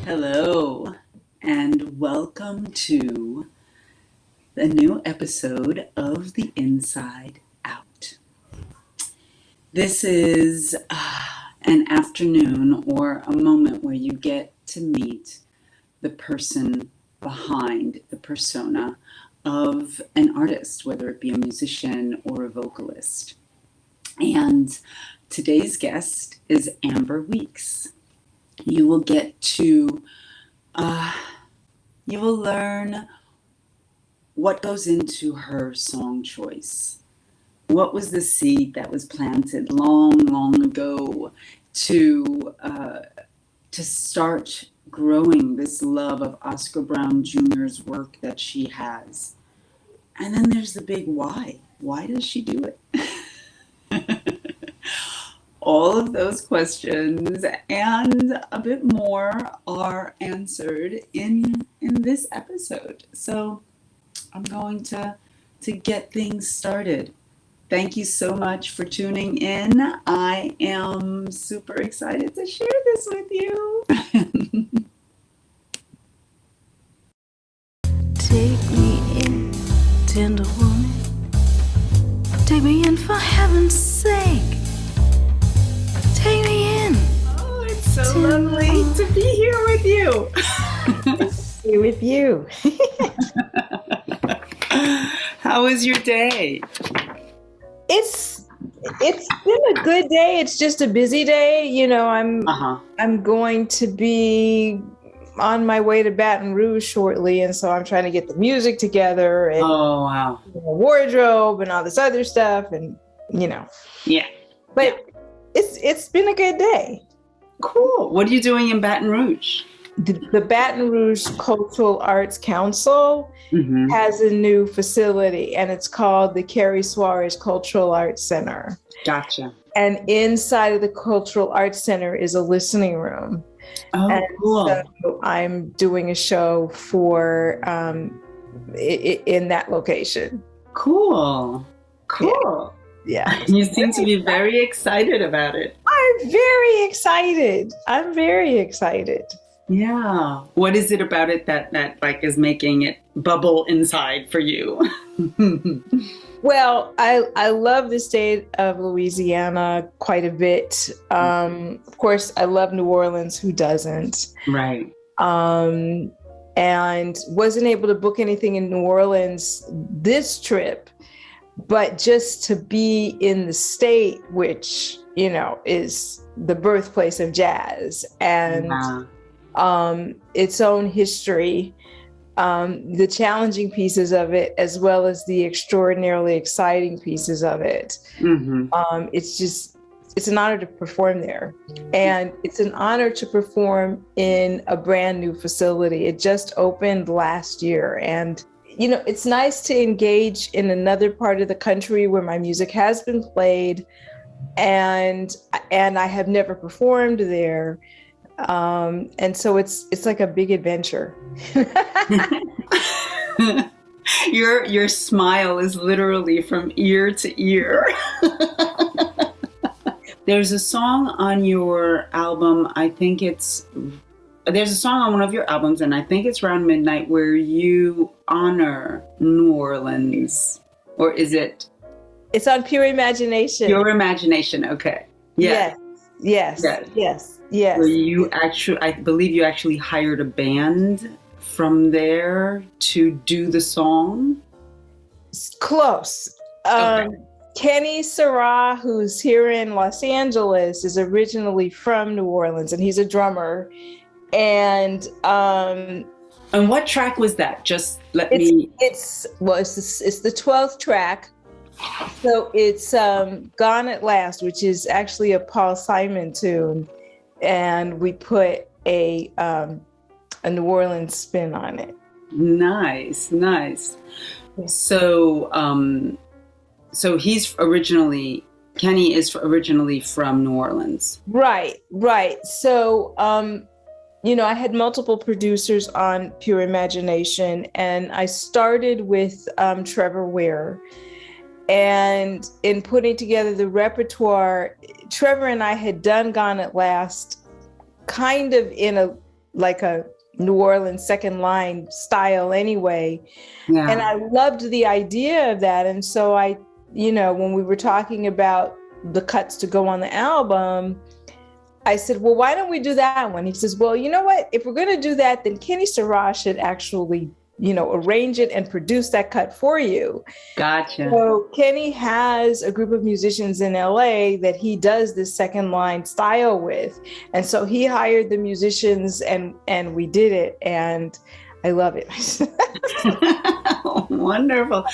Hello, and welcome to a new episode of The Inside Out. This is an afternoon or a moment where you get to meet the person behind the persona of an artist, whether it be a musician or a vocalist. And today's guest is Amber Weeks. You will get to you will learn what goes into her song choice. What was the seed that was planted long, long ago to start growing this love of Oscar Brown Jr.'s work that she has? And then there's the big why. Why does she do it? All of those questions and a bit more are answered in this episode. So I'm going to get things started. Thank you so much for tuning in. I am super excited to share this with you. Take me in, tender woman. Take me in for heaven's sake. Take me in. Oh, it's so lovely to be here with you. Be with you. How was your day? It's been a good day. It's just a busy day. You know, I'm going to be on my way to Baton Rouge shortly, and so I'm trying to get the music together and wardrobe and all this other stuff, and Yeah. But it's been a good day. Cool. What are you doing in Baton Rouge? The Baton Rouge Cultural Arts Council has a new facility, and it's called the Carrie Suarez Cultural Arts Center. Gotcha. And inside of the Cultural Arts Center is a listening room. Oh, and cool. So I'm doing a show for in that location. Cool. Yeah. You seem to be very excited about it. I'm very excited. Yeah. What is it about it that like is making it bubble inside for you? Well, I love the state of Louisiana quite a bit. Of course, I love New Orleans. Who doesn't? Right. And wasn't able to book anything in New Orleans this trip, but just to be in the state, which, is the birthplace of jazz and its own history, the challenging pieces of it, as well as the extraordinarily exciting pieces of it. It's an honor to perform there. And it's an honor to perform in a brand new facility. It just opened last year. And, it's nice to engage in another part of the country where my music has been played. And I have never performed there. And so it's like a big adventure. Your smile is literally from ear to ear. There's a song on your album, there's a song on one of your albums, and I think it's Around Midnight, where you honor New Orleans. Or is it? It's on Pure Imagination. Pure Imagination, okay. Yeah. Yes. Where you I believe you actually hired a band from there to do the song? Close. Okay. Kenny Sarah, who's here in Los Angeles, is originally from New Orleans, and he's a drummer. And what track was that? Just let me. It's the 12th track. So it's Gone at Last, which is actually a Paul Simon tune, and we put a New Orleans spin on it. Nice. So Kenny is originally from New Orleans. Right. So, I had multiple producers on Pure Imagination, and I started with Trevor Ware. And in putting together the repertoire, Trevor and I had done Gone at Last kind of in like a New Orleans second line style anyway. Yeah. And I loved the idea of that. And so I, when we were talking about the cuts to go on the album, I said, well, why don't we do that one? He says, well, you know what? If we're going to do that, then Kenny Sarah should actually, arrange it and produce that cut for you. Gotcha. So Kenny has a group of musicians in LA that he does this second line style with. And so he hired the musicians and we did it. And I love it. Wonderful.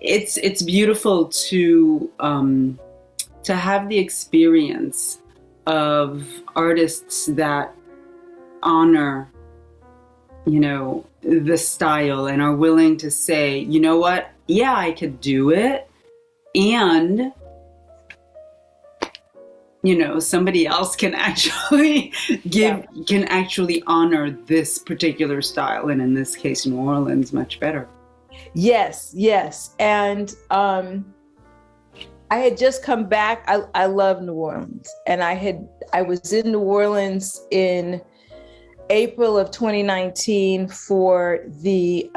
It's beautiful to have the experience of artists that honor, the style and are willing to say, you know what? Yeah, I could do it. And, somebody else can actually can actually honor this particular style. And in this case, New Orleans, much better. Yes. And I had just come back. I love New Orleans. And I was in New Orleans in April of 2019 for the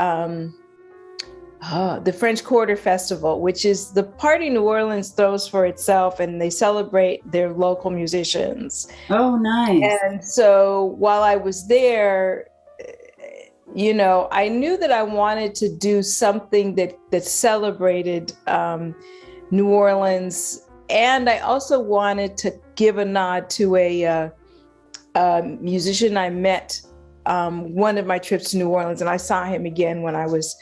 French Quarter Festival, which is the party New Orleans throws for itself, and they celebrate their local musicians. Oh, nice. And so while I was there, I knew that I wanted to do something that celebrated New Orleans. And I also wanted to give a nod to a musician I met one of my trips to New Orleans, and I saw him again when I was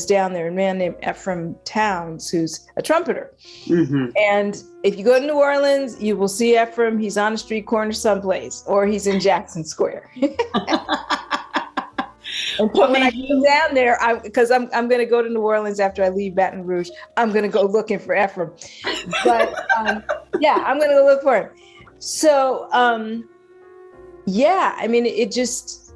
down there, a man named Ephraim Towns, who's a trumpeter. Mm-hmm. And if you go to New Orleans, you will see Ephraim. He's on a street corner someplace, or he's in Jackson Square. And so when I come down there, because I'm going to go to New Orleans after I leave Baton Rouge, I'm going to go looking for Ephraim. But I'm going to go look for him. So, it just,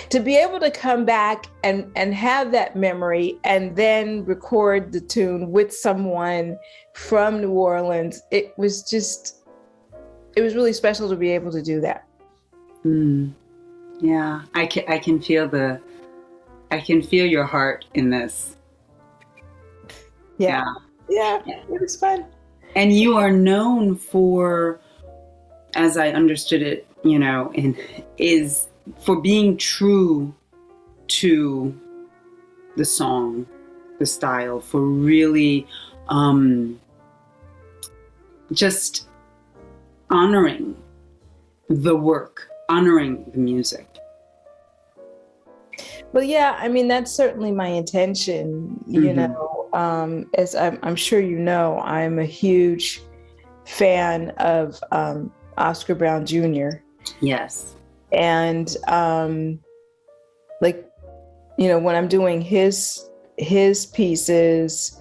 to be able to come back and have that memory and then record the tune with someone from New Orleans, it was really special to be able to do that. Mm. Yeah, I can feel your heart in this. Yeah, it was fun. And you are known for, as I understood it, is for being true to the song, the style, for really just honoring the work, honoring the music. Well, yeah, that's certainly my intention, mm-hmm. As I'm sure I'm a huge fan of Oscar Brown Jr. Yes. And when I'm doing his pieces,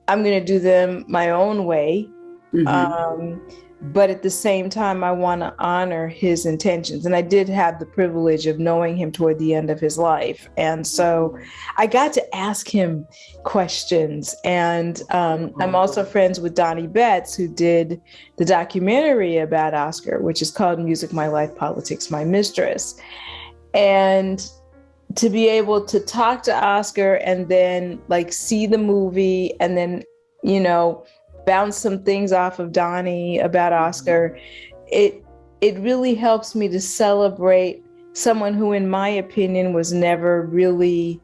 I'm going to do them my own way. Mm-hmm. But at the same time, I want to honor his intentions. And I did have the privilege of knowing him toward the end of his life. And so I got to ask him questions. And I'm also friends with Donnie Betts, who did the documentary about Oscar, which is called Music, My Life, Politics, My Mistress. And to be able to talk to Oscar and then see the movie and then, bounce some things off of Donnie about Oscar, it really helps me to celebrate someone who, in my opinion, was never really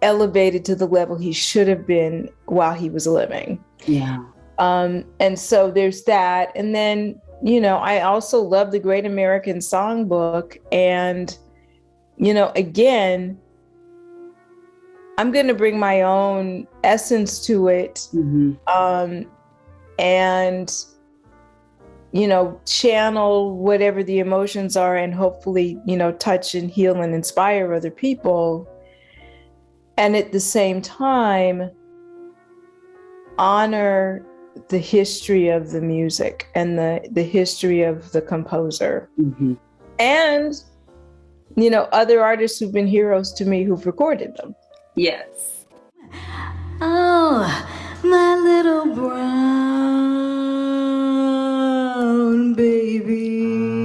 elevated to the level he should have been while he was living. Yeah. And so there's that. And then, I also love the Great American Songbook. And, again, I'm going to bring my own essence to it. Mm-hmm. And, channel whatever the emotions are and hopefully, touch and heal and inspire other people. And at the same time, honor the history of the music and the history of the composer. Mm-hmm. And, other artists who've been heroes to me who've recorded them. Yes. Oh, my little brown baby.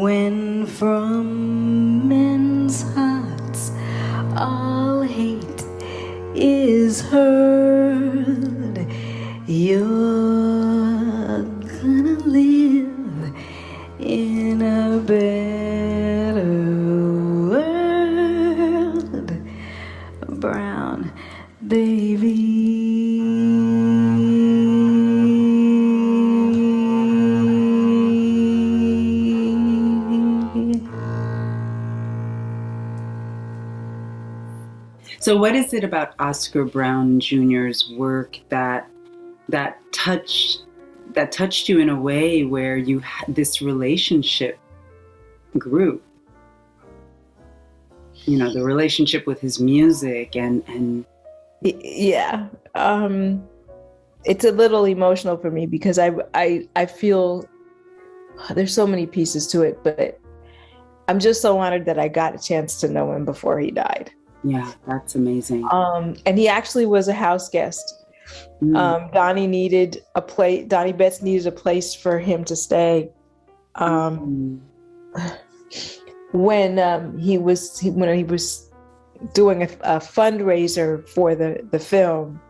when from men's hearts all hate is heard, you're gonna live in a better world, brown baby. So what is it about Oscar Brown Jr.'s work that touched you in a way where you had this relationship grew? You know, the relationship with his music and yeah. It's a little emotional for me because I feel there's so many pieces to it, but I'm just so honored that I got a chance to know him before he died. Yeah, that's amazing. And he actually was a house guest. Donnie Betts needed a place for him to stay. When he was doing a fundraiser for the film,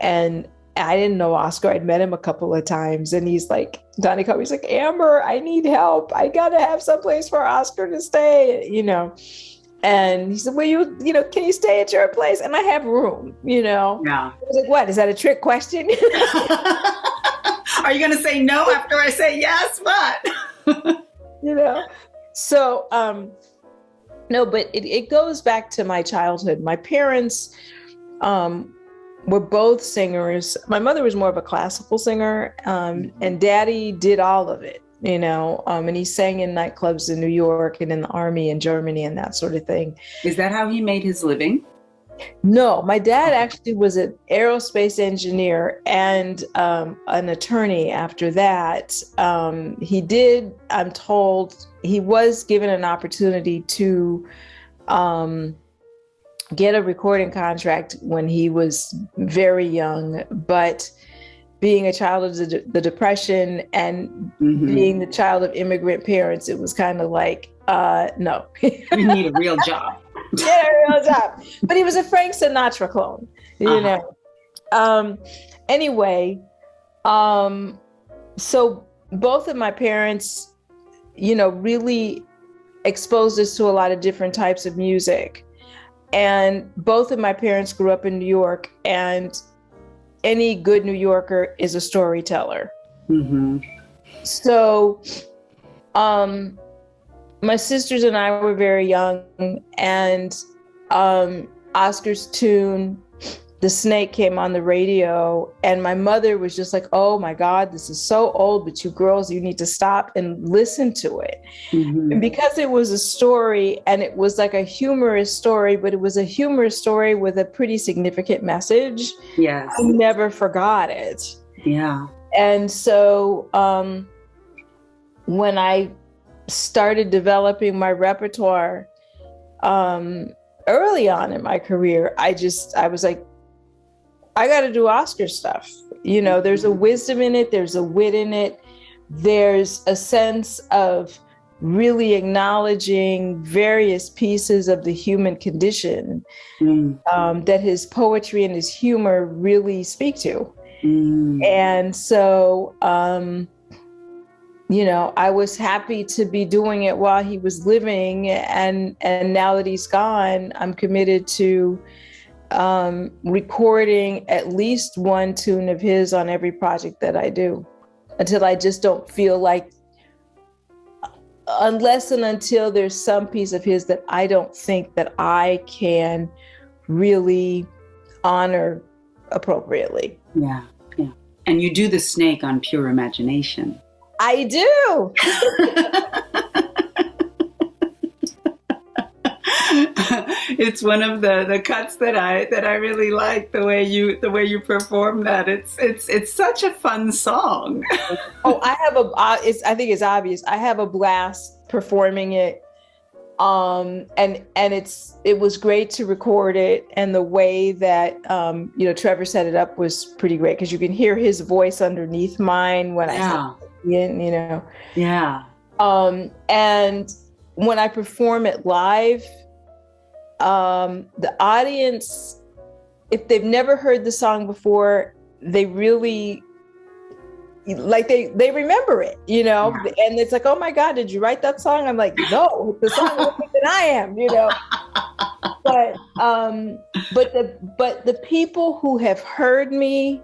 and I didn't know Oscar. I'd met him a couple of times, and he's like, Donnie called me. He's like, Amber, I need help. I gotta have someplace for Oscar to stay, you know. And he said, well, can you stay at your place? And I have room, you know. Yeah. I was like, what? Is that a trick question? Are you going to say no after I say yes? What? You know? So, no, but it goes back to my childhood. My parents were both singers. My mother was more of a classical singer, and Daddy did all of it. You know, and he sang in nightclubs in New York and in the army in Germany and that sort of thing. Is that how he made his living? No, my dad actually was an aerospace engineer and an attorney after that. He did, I'm told, he was given an opportunity to get a recording contract when he was very young, but being a child of the Depression and being the child of immigrant parents, it was kind of like, no. You need a real job. Yeah, a real job. But he was a Frank Sinatra clone, you know. Anyway, so both of my parents, you know, really exposed us to a lot of different types of music. And both of my parents grew up in New York, and any good New Yorker is a storyteller. So, my sisters and I were very young, and Oscar's tune, The Snake, came on the radio, and my mother was just like, oh my God, this is so old, but you girls, you need to stop and listen to it. And because it was a story, and it was like a humorous story, but it was a humorous story with a pretty significant message. Yes. I never forgot it. Yeah. And so when I started developing my repertoire early on in my career, I was like, I got to do Oscar stuff. You know, there's a wisdom in it. There's a wit in it. There's a sense of really acknowledging various pieces of the human condition that his poetry and his humor really speak to. And so, you know, I was happy to be doing it while he was living. And now that he's gone, I'm committed to recording at least one tune of his on every project that I do, until I just don't feel like, unless and until there's some piece of his that I don't think that I can really honor appropriately. Yeah, yeah. And you do The Snake on pure imagination. I do. It's one of the cuts that I really like, the way you perform that. It's such a fun song. Oh, I think it's obvious. I have a blast performing it. And it was great to record it, and the way that you know, Trevor set it up was pretty great, because you can hear his voice underneath mine when I sing, you know. Yeah. And when I perform it live, the audience, if they've never heard the song before, they really like they remember it, you know. Yeah. And it's like, oh my God, did you write that song? I'm like, no, the song is different than I am, you know. But the people who have heard me,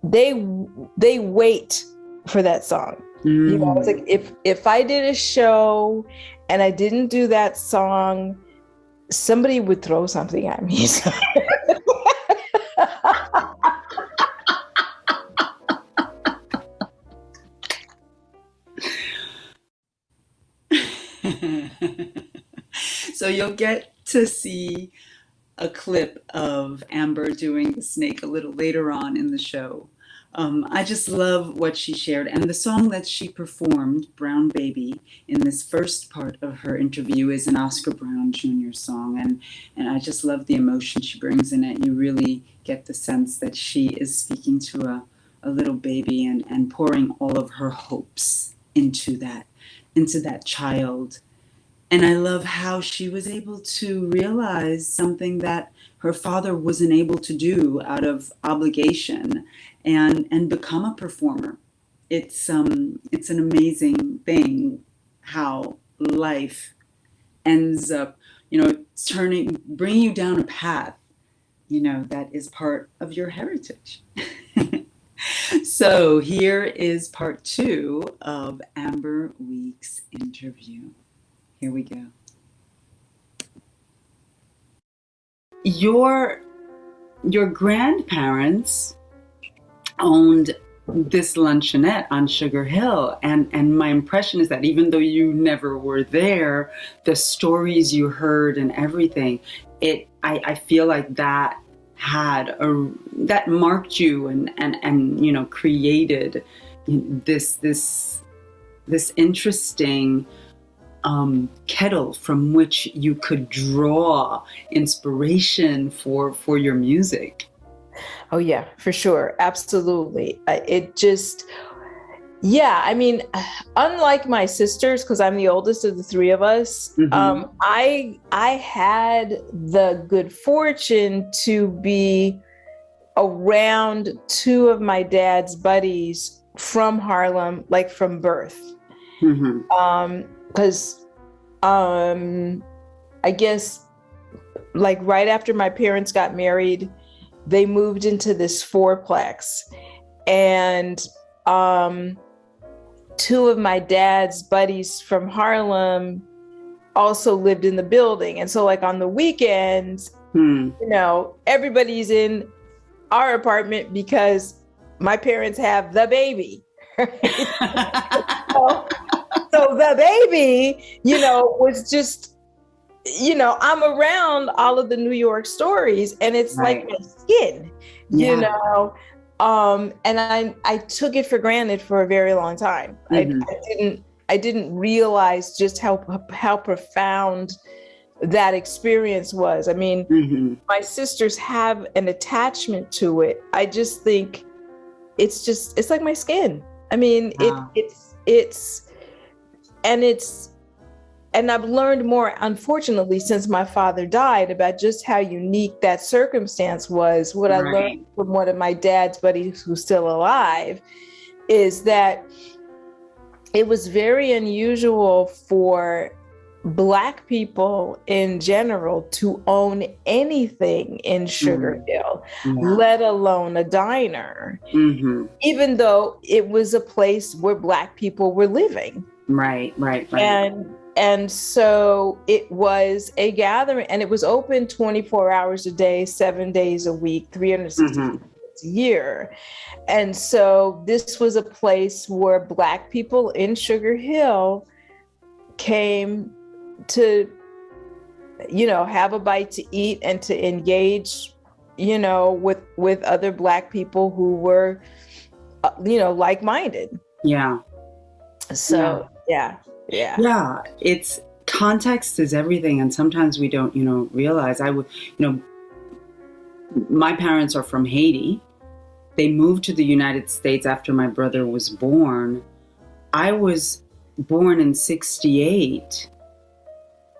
they wait for that song. You know, it's like if I did a show and I didn't do that song, somebody would throw something at me. So you'll get to see a clip of Amber doing the snake a little later on in the show. I just love what she shared, and the song that she performed, Brown Baby, in this first part of her interview is an Oscar Brown Jr. song, and I just love the emotion she brings in it. You really get the sense that she is speaking to a little baby and pouring all of her hopes into that child. And I love how she was able to realize something that her father wasn't able to do out of obligation and become a performer. It's an amazing thing how life ends up, bringing you down a path, that is part of your heritage. So here is part 2 of Amber Week's interview. Here we go. Your grandparents owned this luncheonette on Sugar Hill, and my impression is that even though you never were there, the stories you heard and everything, I feel like that that marked you and created this interesting kettle from which you could draw inspiration for your music. Oh yeah, for sure. Absolutely. Unlike my sisters, because I'm the oldest of the 3 of us, I had the good fortune to be around 2 of my dad's buddies from Harlem, like from birth. Because I guess like right after my parents got married, they moved into this 4-plex, and 2 of my dad's buddies from Harlem also lived in the building. And so like on the weekends, everybody's in our apartment because my parents have the baby. So the baby, was just, I'm around all of the New York stories, and it's like my skin, and I took it for granted for a very long time. I didn't realize just how profound that experience was. I mean, my sisters have an attachment to it. I just think it's like my skin. I mean, wow. And I've learned more, unfortunately, since my father died, about just how unique that circumstance was. What I learned from one of my dad's buddies who's still alive is that it was very unusual for Black people in general to own anything in Sugar Hill, let alone a diner, even though it was a place where Black people were living. Right. And so it was a gathering, and it was open 24 hours a day, 7 days a week, 360 days a year. And so this was a place where Black people in Sugar Hill came to, have a bite to eat and to engage, with other Black people who were, like-minded. Yeah. So, yeah. It's context is everything, and sometimes we don't, realize. My parents are from Haiti. They moved to the United States after my brother was born, I was born in 68,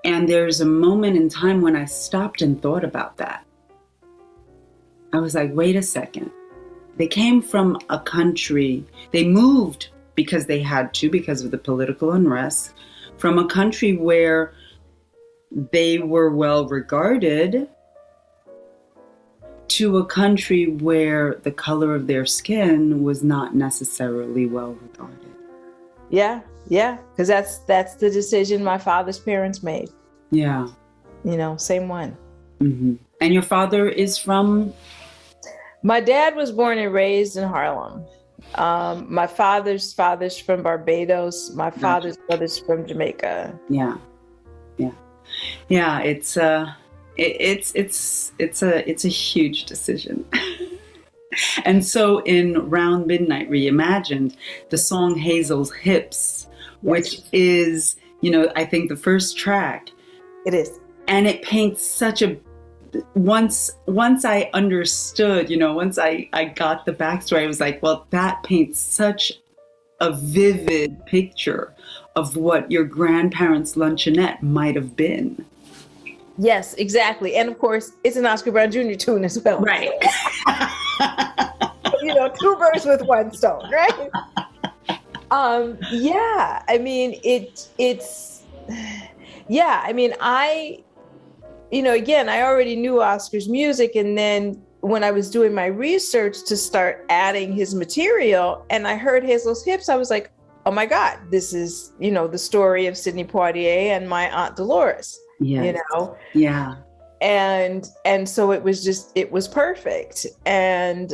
and there's a moment in time when I stopped and thought about that. I was like, wait a second. They came from a country, they moved because they had to, because of the political unrest, from a country where they were well regarded to a country where the color of their skin was not necessarily well regarded. Yeah, because that's the decision my father's parents made. Yeah. Same one. Mm-hmm. And your father is from? My dad was born and raised in Harlem. My father's from Barbados. My father's brother's from Jamaica. Yeah. It's a huge decision. And so in Round Midnight Reimagined, the song Hazel's Hips, which is, I think the first track. It is. And it paints such a, once I understood, once I got the backstory, I was like, well, that paints such a vivid picture of what your grandparents' luncheonette might have been. Yes, exactly. And of course, it's an Oscar Brown Jr. tune as well. Right. Two birds with one stone, right? Yeah. I mean, again, I already knew Oscar's music. And then when I was doing my research to start adding his material and I heard Hazel's Hips, I was like, oh my God, this is, the story of Sidney Poitier and my Aunt Dolores. Yes. Yeah. And so it was perfect. And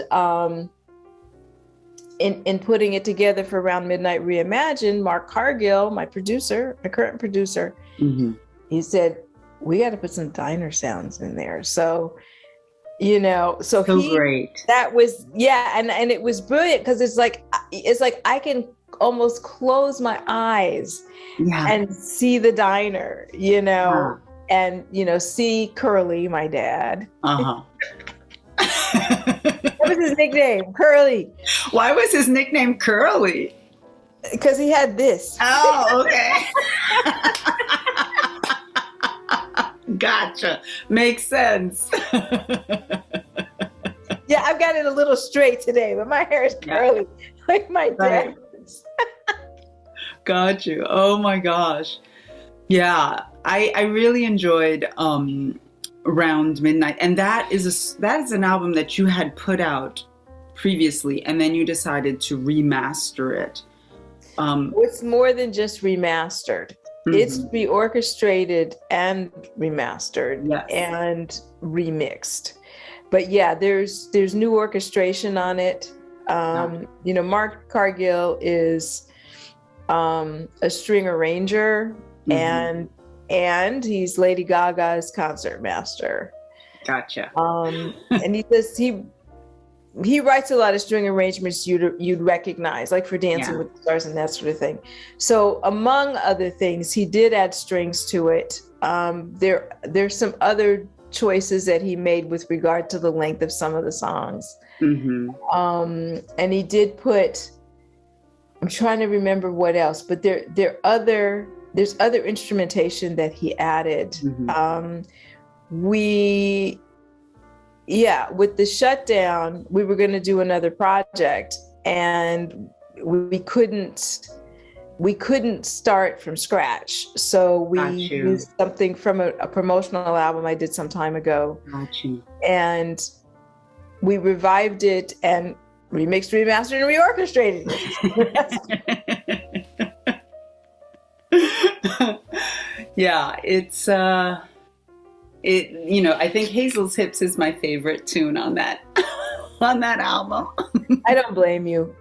in putting it together for Around Midnight Reimagined, Mark Cargill, my current producer, mm-hmm. he said, we got to put some diner sounds in there. So, great. That was, and it was brilliant because it's like I can almost close my eyes and see the diner, and, see Curly, my dad. Uh-huh. What was his nickname? Curly. Why was his nickname Curly? Because he had this. Oh, okay. Gotcha. Makes sense. Yeah, I've got it a little straight today, but my hair is curly, like my dad. Got you. Oh my gosh. Yeah, I really enjoyed Round Midnight, and that is an album that you had put out previously, and then you decided to remaster it. It's more than just remastered. Mm-hmm. It's reorchestrated and remastered and remixed. But yeah, there's new orchestration on it. Mark Cargill is a string arranger, mm-hmm. and he's Lady Gaga's concert master. Gotcha. And he writes a lot of string arrangements you'd recognize, like for Dancing with the Stars and that sort of thing. So among other things, he did add strings to it. There's some other choices that he made with regard to the length of some of the songs. Mm-hmm. And he did put, I'm trying to remember what else, but there's other instrumentation that he added. Mm-hmm. With the shutdown, we were going to do another project, and we couldn't start from scratch. So we used something from a promotional album I did some time ago. And we revived it and remixed, remastered, and reorchestrated it. Yeah, it's I think Hazel's Hips is my favorite tune on that album. I don't blame you.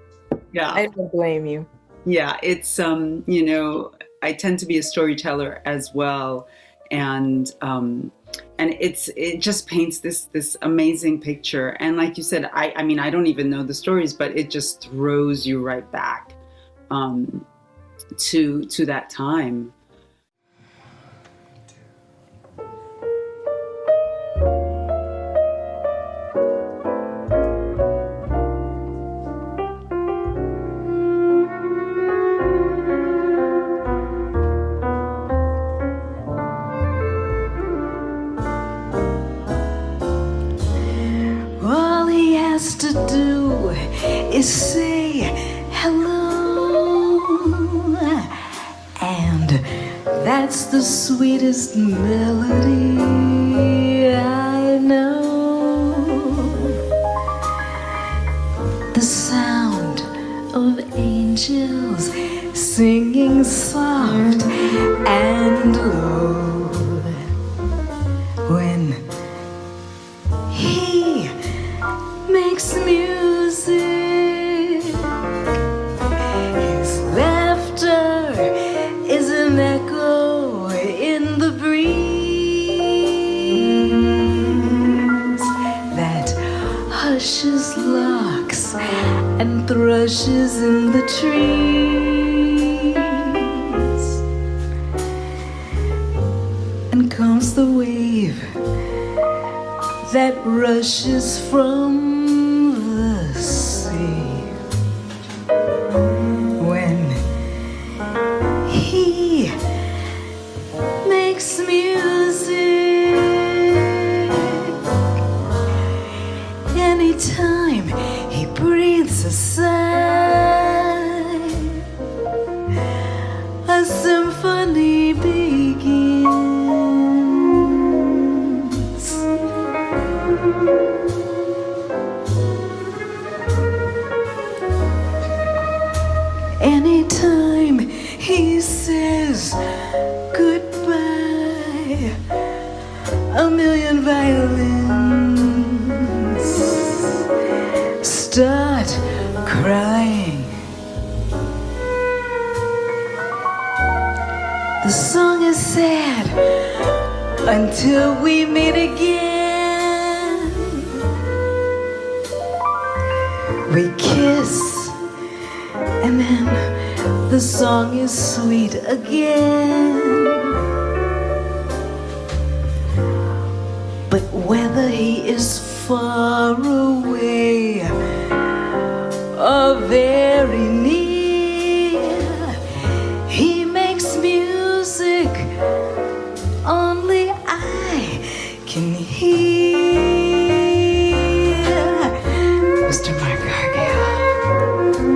Yeah. I don't blame you. Yeah, it's I tend to be a storyteller as well, and it just paints this amazing picture. And like you said, I mean I don't even know the stories, but it just throws you right back to that time. That's the sweetest melody I know. The sound of angels singing soft and low. When he makes music, his laughter is an echo in the breeze that hushes larks and thrushes in the trees. And comes the wave that rushes from the sea. When he makes music, anytime he breathes a sigh, a symphony begins. Anytime he says goodbye, a million violins start crying. The song is sad until we meet again. We kiss, and then the song is sweet again. But whether he is far away or very near, he makes music only I can hear. Mr. Mark Gargale.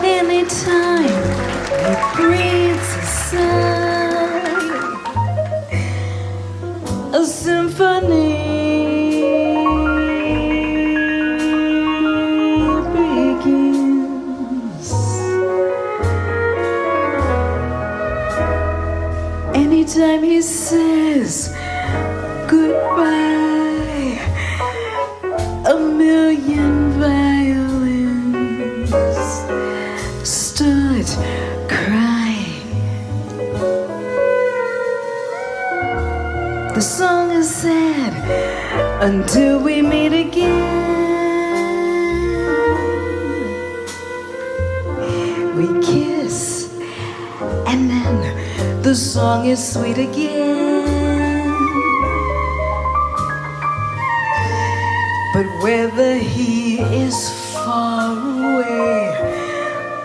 Anytime he breathes a sigh, a symphony begins. Anytime he says goodbye, a million violins start crying. The song is sad until we meet again. We kiss, and then the song is sweet again. But whether he is far away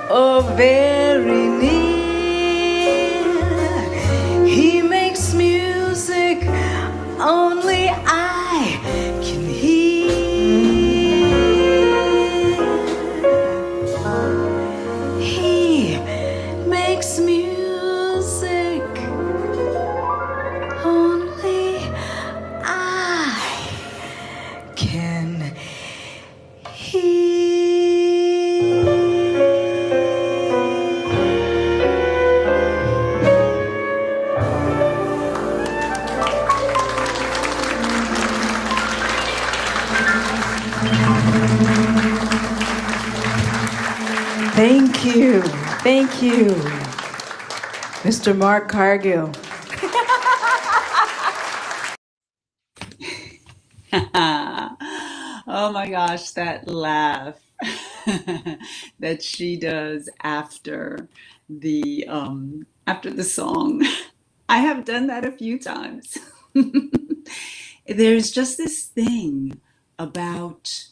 or very near, he makes music only I can hear. He makes music only I can hear. you. Thank you, Mr. Mark Cargill. Oh my gosh, that laugh that she does after the song. I have done that a few times. There's just this thing about,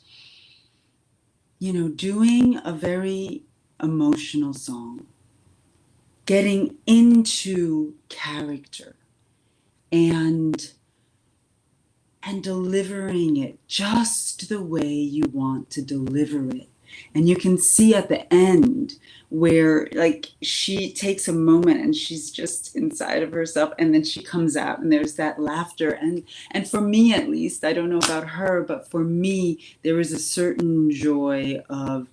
doing a very emotional song, getting into character and delivering it just the way you want to deliver it. And you can see at the end where like she takes a moment and she's just inside of herself, and then she comes out and there's that laughter. And for me, at least, I don't know about her, but for me, there is a certain joy of,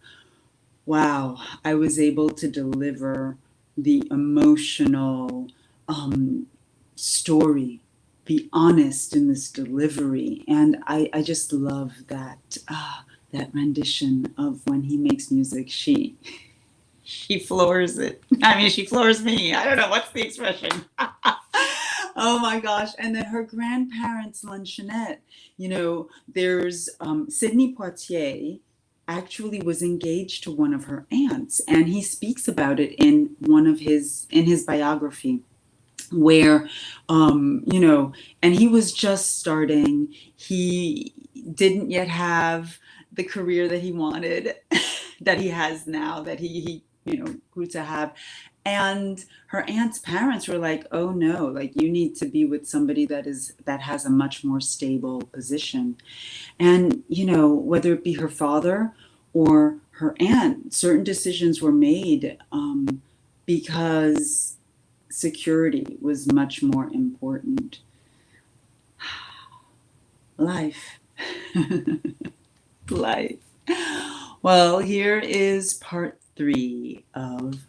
wow, I was able to deliver the emotional story, be honest in this delivery. And I just love that that rendition of when he makes music. She floors it. I mean, she floors me. I don't know, what's the expression. Oh my gosh. And then her grandparents' luncheonette, there's Sidney Poitier actually was engaged to one of her aunts, and he speaks about it in his biography, where and he was just starting. He didn't yet have the career that he wanted, that he has now, that he grew to have. And her aunt's parents were like, oh no, like you need to be with somebody that has a much more stable position. And whether it be her father or her aunt, certain decisions were made because security was much more important. Life. Life. Well, here is part 3 of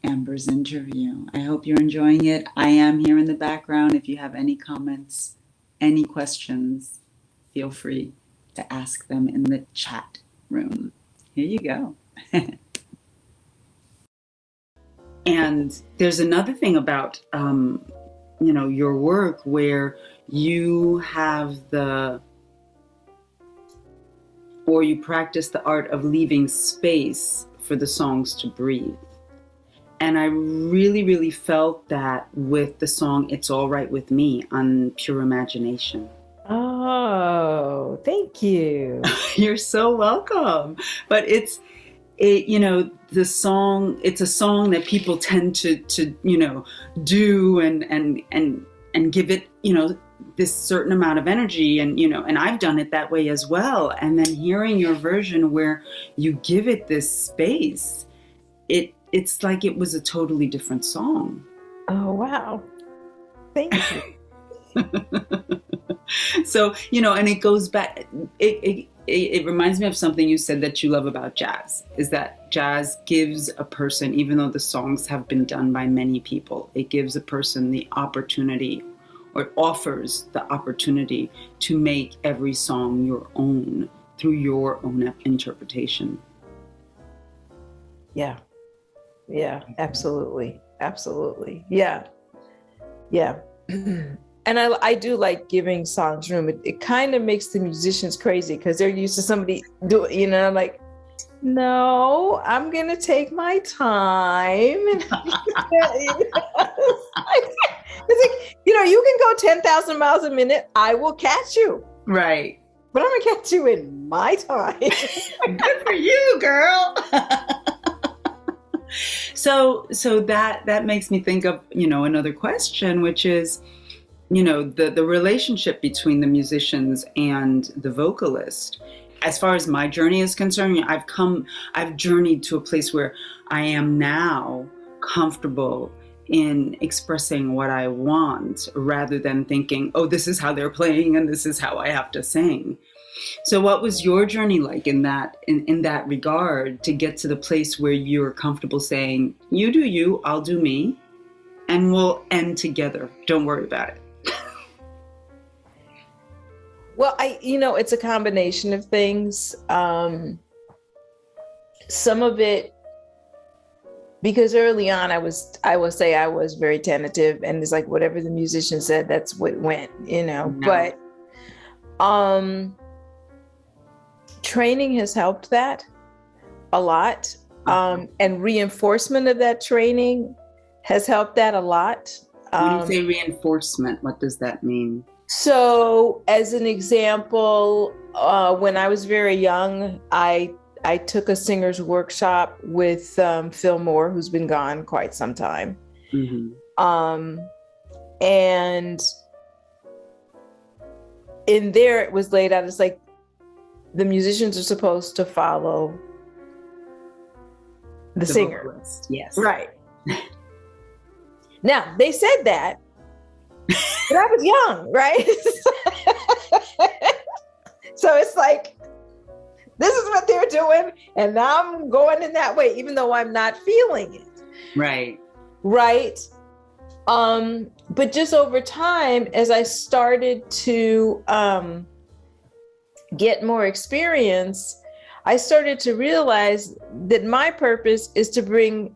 Amber's interview. I hope you're enjoying it. I am here in the background. If you have any comments, any questions, feel free to ask them in the chat room. Here you go. And there's another thing about, your work where you have you practice the art of leaving space for the songs to breathe. And I really, really felt that with the song It's All Right With Me on Pure Imagination. Oh, thank you. You're so welcome. But it's a song that people tend to do and give it, this certain amount of energy, and I've done it that way as well. And then hearing your version where you give it this space, it's like it was a totally different song. Oh, wow. Thank you. So, and it goes back, it reminds me of something you said that you love about jazz, is that jazz gives a person, even though the songs have been done by many people, it gives a person the opportunity, or it offers the opportunity to make every song your own through your own interpretation. Yeah. Yeah, absolutely. Absolutely. Yeah. Yeah. And I do like giving songs room. It kind of makes the musicians crazy because they're used to somebody doing, I'm like, no, I'm going to take my time. And it's like, you can go 10,000 miles a minute. I will catch you. Right. But I'm going to catch you in my time. Good for you, girl. So that makes me think of, another question, which is, the relationship between the musicians and the vocalist. As far as my journey is concerned, I've journeyed to a place where I am now comfortable in expressing what I want, rather than thinking, oh, this is how they're playing and this is how I have to sing. So what was your journey like in that regard, to get to the place where you're comfortable saying, you do you, I'll do me, and we'll end together. Don't worry about it. Well, it's a combination of things. Some of it because early on I will say I was very tentative, and it's like whatever the musician said, that's what went, No. But training has helped that a lot. And reinforcement of that training has helped that a lot. When you say reinforcement, what does that mean? So as an example, when I was very young, I took a singer's workshop with Phil Moore, who's been gone quite some time. Mm-hmm. And in there, it was laid out, it's like the musicians are supposed to follow the singer. Vocalist. Yes. Right. Now, they said that, but I was young, right? So it's like, this is what they're doing, and I'm going in that way, even though I'm not feeling it. Right. Right. But just over time, as I started to get more experience, I started to realize that my purpose is to bring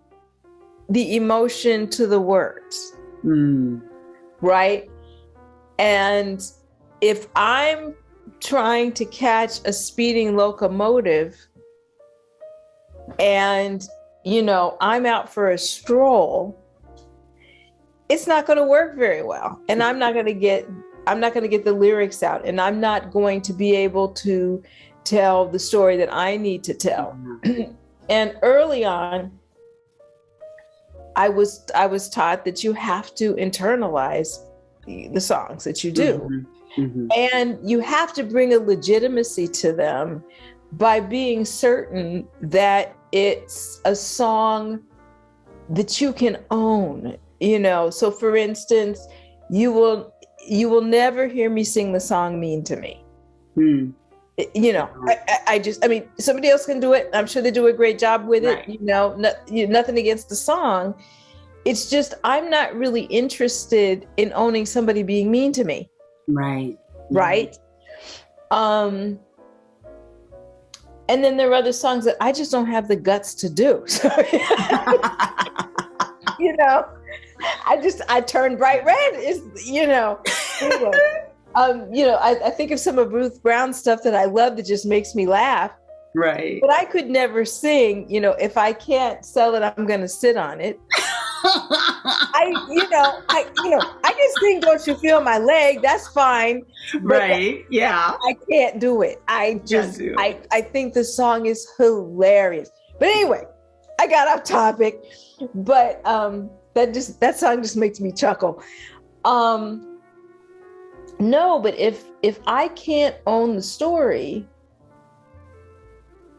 the emotion to the words. Right. And if I'm trying to catch a speeding locomotive and, I'm out for a stroll, it's not going to work very well. And I'm not going to get the lyrics out, and I'm not going to be able to tell the story that I need to tell. And early on, I was taught that you have to internalize the songs that you do. Mm-hmm. And you have to bring a legitimacy to them by being certain that it's a song that you can own. So for instance, you will never hear me sing the song Mean to Me. Somebody else can do it. I'm sure they do a great job with it. Right. Nothing against the song. It's just, I'm not really interested in owning somebody being mean to me. Right. Right. And then there are other songs that I just don't have the guts to do. So, I turn bright red. Anyway. I think of some of Ruth Brown's stuff that I love that just makes me laugh. Right. But I could never sing, if I can't sell it, I'm going to sit on it. I can sing Don't You Feel My Leg. That's fine. Right. Yeah. I can't do it. I think the song is hilarious. But anyway, I got off topic, but that song just makes me chuckle. No, but if I can't own the story,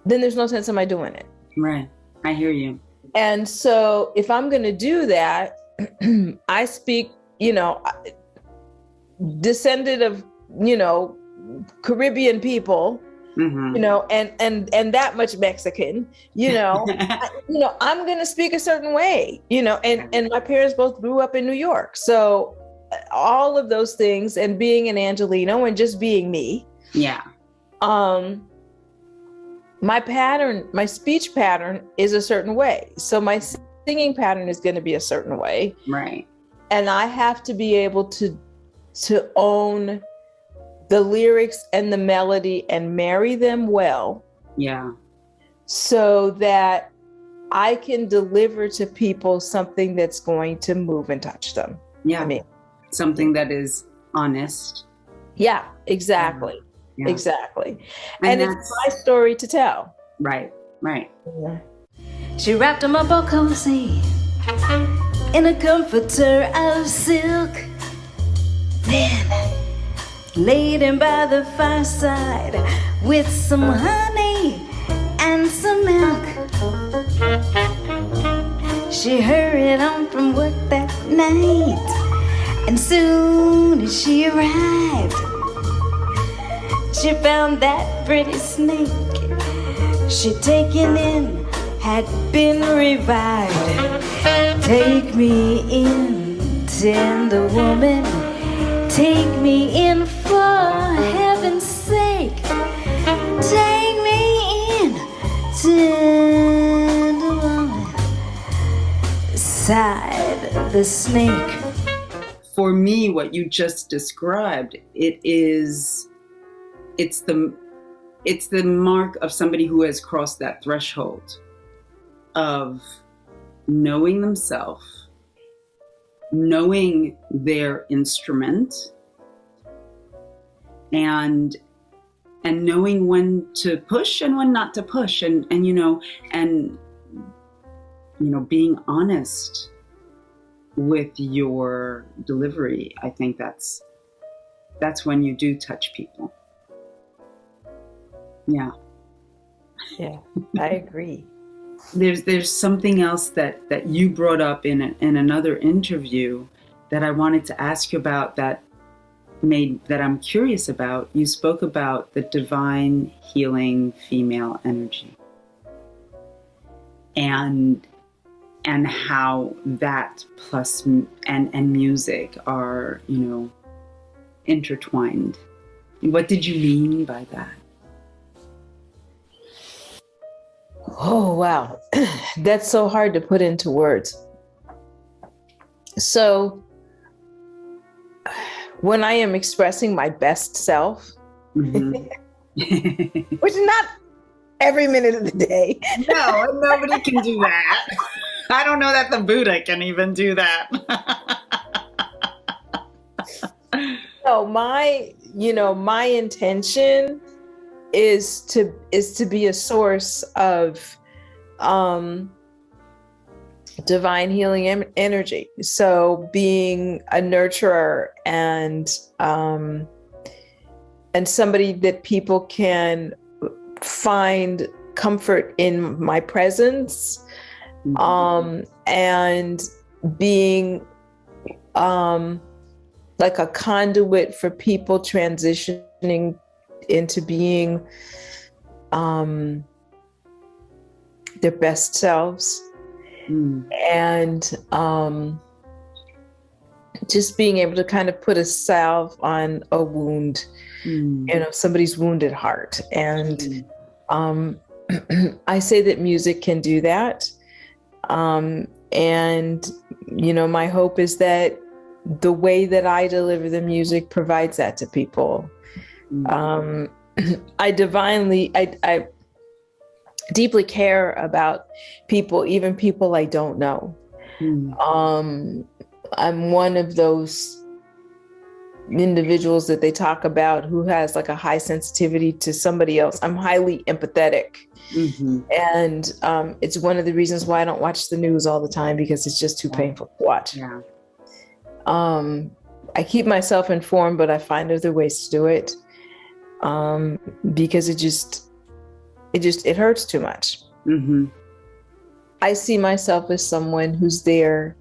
then there's no sense in my doing it. Right. I hear you. And so if I'm going to do that, I speak, descended of, Caribbean people, and that much Mexican, I'm going to speak a certain way, and my parents both grew up in New York. So all of those things, and being an Angelino and just being me. Yeah. My speech pattern is a certain way. So my singing pattern is going to be a certain way. Right. And I have to be able to own the lyrics and the melody and marry them well. Yeah. So that I can deliver to people something that's going to move and touch them. Yeah. Something that is honest. Yeah, exactly. Yeah. Exactly. And it's my story to tell. Right. Yeah. She wrapped him up all cozy in a comforter of silk, then laid him by the fireside with some honey and some milk. She hurried home from work that night, and soon as she arrived, she found that pretty snake she'd taken in had been revived. Take me in, tender woman, take me in for heaven's sake. Take me in, tender woman, inside the snake. For me, what you just described, it's the mark of somebody who has crossed that threshold of knowing themselves, knowing their instrument, and knowing when to push and when not to push, and being honest with your delivery. I think that's when you do touch people. Yeah, I agree. There's something else that you brought up in another interview that I wanted to ask you about, that I'm curious about. You spoke about the divine healing female energy, and how that plus and music are, intertwined. What did you mean by that? Oh, wow. That's so hard to put into words. So when I am expressing my best self, Mm-hmm. which is not every minute of the day. No, nobody can do that. I don't know that the Buddha can even do that. So my intention is to be a source of divine healing energy. So being a nurturer and somebody that people can find comfort in my presence, and being like a conduit for people transitioning into being their best selves, and just being able to kind of put a salve on a wound, somebody's wounded heart. And I say that music can do that. And my hope is that the way that I deliver the music provides that to people. I deeply care about people, even people I don't know. I'm one of those individuals that they talk about who has like a high sensitivity to somebody else. I'm highly empathetic. And it's one of the reasons why I don't watch the news all the time, because it's just too painful to watch. Yeah. I keep myself informed, but I find other ways to do it, because it hurts too much. I see myself as someone who's there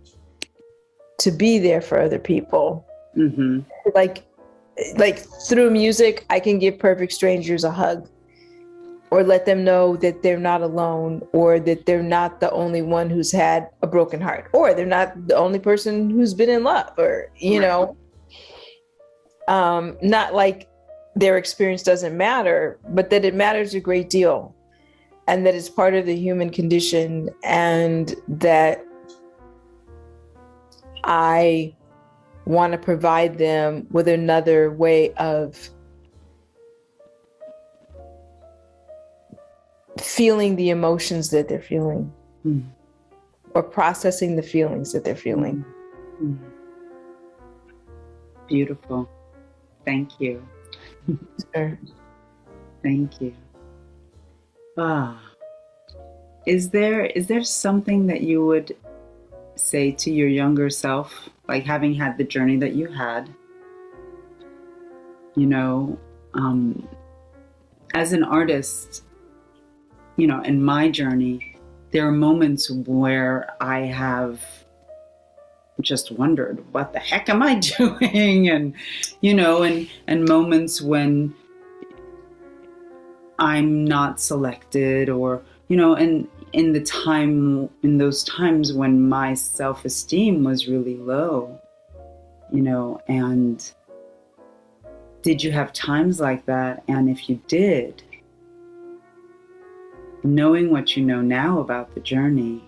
to be there for other people. Like through music, I can give perfect strangers a hug, or let them know that they're not alone, or that they're not the only one who's had a broken heart, or they're not the only person who's been in love, or, not like their experience doesn't matter, but that it matters a great deal, and that it's part of the human condition, and that I want to provide them with another way of feeling the emotions that they're feeling, or processing the feelings that they're feeling. Beautiful. Thank you. Sure. Thank you. Is there something that you would say to your younger self, like having had the journey that you had, as an artist, in my journey, there are moments where I have just wondered, what the heck am I doing? And, and moments when I'm not selected, or, and in those times when my self-esteem was really low, and did you have times like that? And if you did, knowing what you know now about the journey,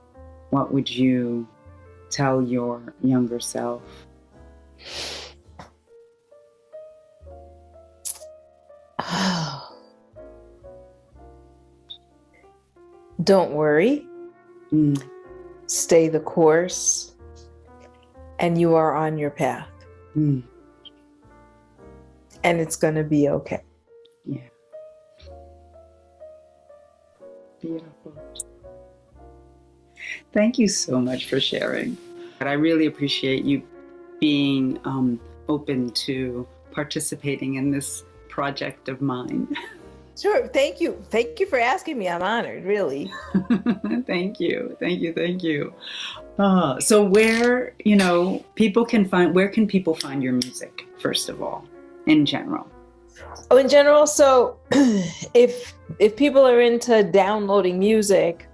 what would you tell your younger self? Don't worry. Mm. Stay the course, and you are on your path. Mm. And it's going to be okay. Yeah. Beautiful. Thank you so much for sharing. But I really appreciate you being open to participating in this project of mine. Sure. Thank you. Thank you for asking me. I'm honored, really. Thank you. Thank you. Thank you. So where, people can where can people find your music, first of all, in general? Oh, in general, so if people are into downloading music,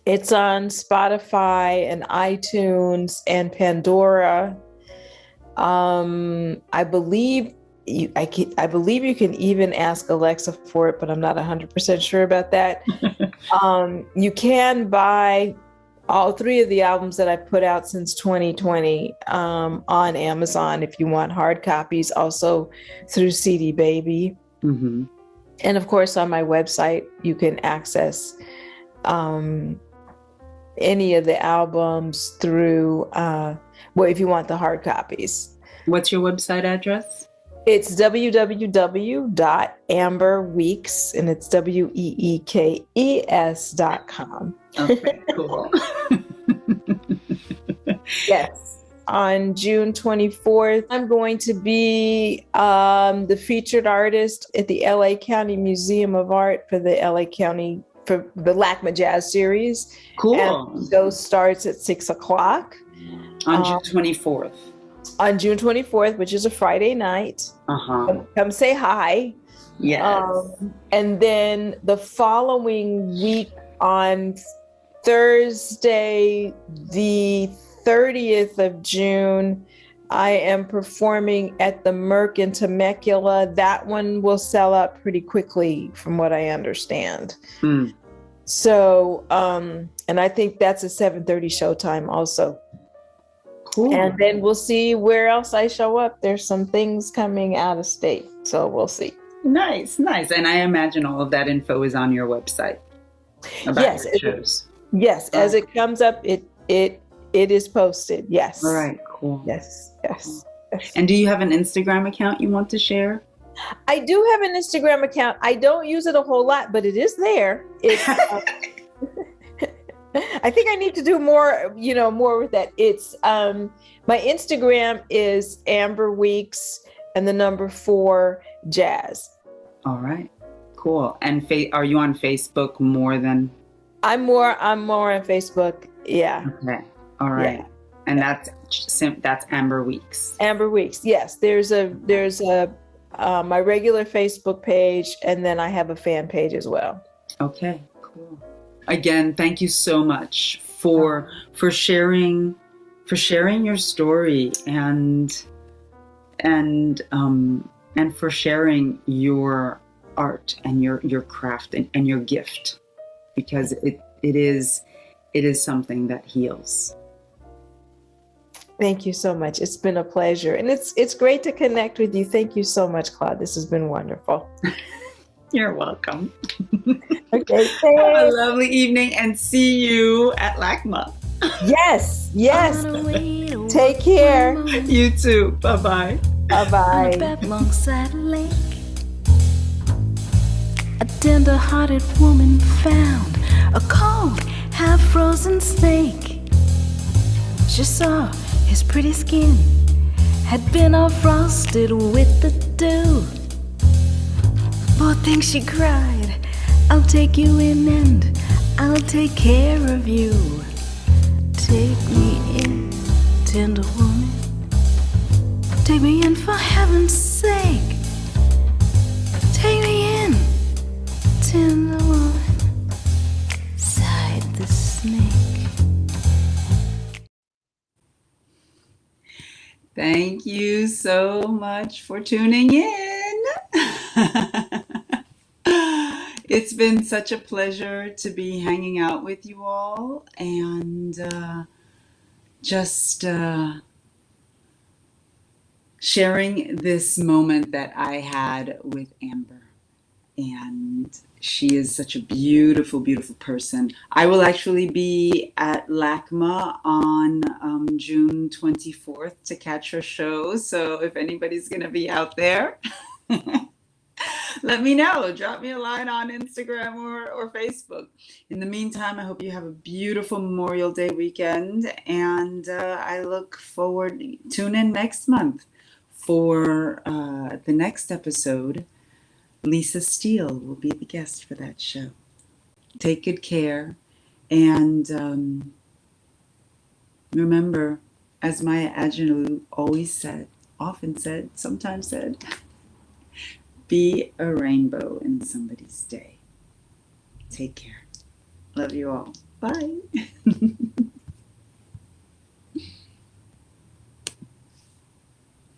it's on Spotify and iTunes and Pandora. I believe you can even ask Alexa for it, but I'm not 100% sure about that. You can buy all three of the albums that I put out since 2020 on Amazon if you want hard copies, also through CD Baby. Mm-hmm. And of course, on my website, you can access any of the albums through, if you want the hard copies. What's your website address? It's www.amberweeks, and it's WEEKES.com. Okay, cool. Yes. On June 24th, I'm going to be the featured artist at the LA County Museum of Art for the LACMA Jazz Series. Cool. And the show starts at 6:00. On June 24th. On June 24th, which is a Friday night. Uh-huh. Come say hi. Yes. And then the following week on Thursday, the 30th of June, I am performing at the Merc in Temecula. That one will sell out pretty quickly, from what I understand. Mm. So, and I think that's a 7:30 showtime also. Cool. And then we'll see where else I show up. There's some things coming out of state, so we'll see. Nice. And I imagine all of that info is on your website about Yes, your shows. Yes, as it comes up, it is posted. Yes. All right. Cool. Yes. And do you have an Instagram account you want to share? I do have an Instagram account. I don't use it a whole lot, but it is there. It's, I think I need to do more with that. It's my Instagram is Amber Weeks and the number 4 Jazz. All right. Cool. And are you on Facebook more than? I'm more on Facebook. Yeah. Okay. All right. Yeah. And that's Amber Weeks. Amber Weeks. Yes. There's a my regular Facebook page, and then I have a fan page as well. Okay. Cool. Again, thank you so much for sharing your story and for sharing your art and your craft and your gift, because it is something that heals. Thank you so much. It's been a pleasure, and it's great to connect with you. Thank you so much, Claude. This has been wonderful. You're welcome. Okay, have a lovely evening, and see you at LACMA. Yes. Take care. You too. Bye-bye. Bye-bye. Back alongside a lake, a tender-hearted woman found a cold, half-frozen snake. She saw his pretty skin had been all frosted with the dew. Poor thing, she cried, I'll take you in and I'll take care of you. Take me in, tender woman. Take me in for heaven's sake. Take me in, tender woman. Sighed the snake. Thank you so much for tuning in. It's been such a pleasure to be hanging out with you all, and just sharing this moment that I had with Amber. And she is such a beautiful, beautiful person. I will actually be at LACMA on June 24th to catch her show. So if anybody's going to be out there, let me know. Drop me a line on Instagram or Facebook. In the meantime, I hope you have a beautiful Memorial Day weekend. And I look forward. Tune in next month for the next episode. Lisa Steele will be the guest for that show. Take good care. And remember, as Maya Angelou always said, often said, sometimes said, be a rainbow in somebody's day. Take care. Love you all. Bye.